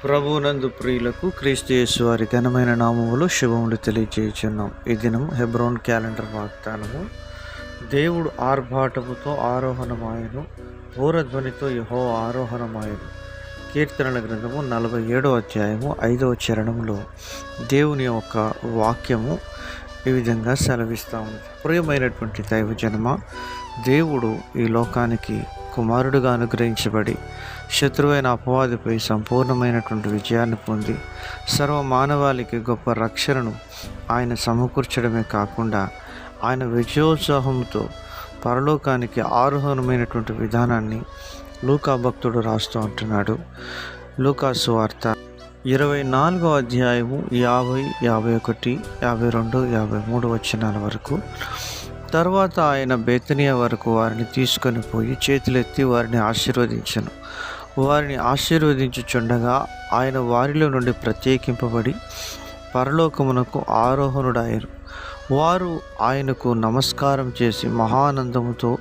ప్రభువునందు ప్రియులకు క్రీస్తు యేసు వారి ఘనమైన నామములు శుభములు తెలియజేయుచున్నాం. ఈ దినం హెబ్రోన్ క్యాలెండర్ వాగ్దానము. దేవుడు ఆర్భాటముతో ఆరోహణమాయను, బూరధ్వనితో యెహోవా ఆరోహణమాయను. కీర్తనల గ్రంథము 47వ అధ్యాయము 5వ చరణములో దేవుని యొక్క వాక్యము ఈ విధంగా సెలవిస్తూ ఉంది. ప్రియమైనటువంటి దైవజనమ, దేవుడు ఈ లోకానికి కుమారుడుగా అనుగ్రహించబడి శత్రువైన అపవాదిపై సంపూర్ణమైనటువంటి విజయాన్ని పొంది సర్వ మానవాళికి గొప్ప రక్షణను ఆయన సమకూర్చడమే కాకుండా ఆయన విజయోత్సాహంతో పరలోకానికి ఆరోహణమైనటువంటి విధానాన్ని లూకా భక్తుడు రాస్తూ ఉంటున్నాడు. లూకా సువార్త 24వ అధ్యాయము 50, 51, 52, 53 వచనాల వరకు. తర్వాత ఆయన బేతనియా వరకు వారిని తీసుకొని పోయి చేతులెత్తి వారిని ఆశీర్వదించెను. వారిని ఆశీర్వదించుచుండగా ఆయన వారిలో నుండి ప్రత్యేకింపబడి పరలోకమునకు ఆరోహణుడాయను. వారు ఆయనకు నమస్కారం చేసి మహానందముతో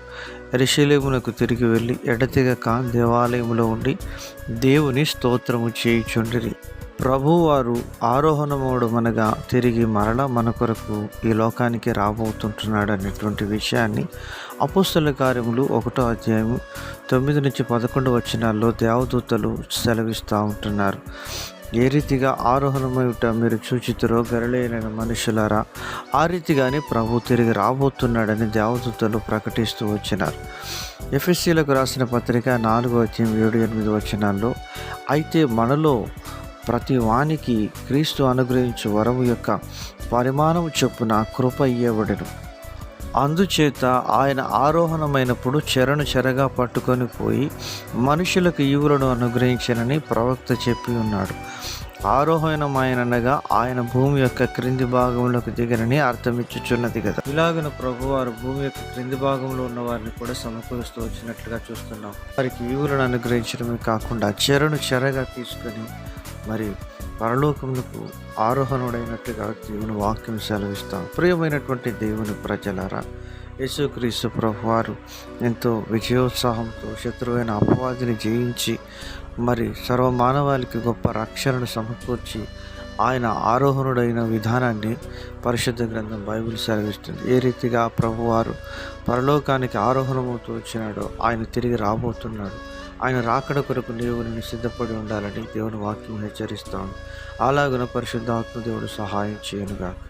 యెరూషలేమునకు తిరిగి వెళ్ళి ఎడతెగక దేవాలయములో ఉండి దేవుని స్తోత్రము చేయుచుండిరి. ప్రభువారు ఆరోహణమవడమనగా తిరిగి మరలా మన కొరకు ఈ లోకానికి రాబోతుంటున్నాడు అనేటువంటి విషయాన్ని అపోస్తలుల కార్యములు 1వ అధ్యాయము 9 నుంచి 11 వచనాల్లో దేవదూతలు సెలవిస్తూ ఉంటున్నారు. ఏ రీతిగా ఆరోహణమయుట మీరు చూచితురో గలిలయులైన మనుషులారా, ఆ రీతిగానే ప్రభు తిరిగి రాబోతున్నాడని దేవదూతలు ప్రకటిస్తూ వచ్చినారు. ఎఫెసీయులకు రాసిన పత్రిక 4వ అధ్యాయం 7-8 వచనాల్లో, అయితే మనలో ప్రతి వానికి క్రీస్తు అనుగ్రహించు వరము యొక్క పరిమాణము చొప్పున కృప ఇయ్యబడెను. అందుచేత ఆయన ఆరోహణమైనప్పుడు చెరగా పట్టుకొని పోయి మనుషులకు ఈవులను అనుగ్రహించనని ప్రవక్త చెప్పి ఉన్నాడు. ఆరోహణమైనగా ఆయన భూమి యొక్క క్రింది భాగంలోకి దిగనని అర్థమిచ్చుచున్నది కదా. ఇలాగన ప్రభువారు భూమి యొక్క క్రింది భాగంలో ఉన్న వారిని కూడా సమకూరుస్తూ వచ్చినట్లుగా చూస్తున్నాం. వారికి ఈవులను అనుగ్రహించడమే కాకుండా చెరగా తీసుకొని మరి పరలోకములకు ఆరోహణుడైనట్టుగా దేవుని వాక్యం సెలవిస్తాం. ప్రియమైనటువంటి దేవుని ప్రజలారా, యేసుక్రీస్తు ప్రభువారు ఎంతో విజయోత్సాహంతో శత్రువైన అపవాదిని జయించి మరి సర్వమానవాళికి గొప్ప రక్షణను సమకూర్చి ఆయన ఆరోహణుడైన విధానాన్ని పరిశుద్ధ గ్రంథం బైబిల్ సెలవిస్తుంది. ఏ రీతిగా ప్రభువారు పరలోకానికి ఆరోహణమవుతూ వచ్చినాడో ఆయన తిరిగి రాబోతున్నాడు. ఆయన రాకడ కొరకు దేవుని సిద్ధపడి ఉండాలని దేవుని వాక్యం హెచ్చరిస్తాను. అలాగున పరిశుద్ధాత్మ దేవుడు సహాయం చేయనుగాక.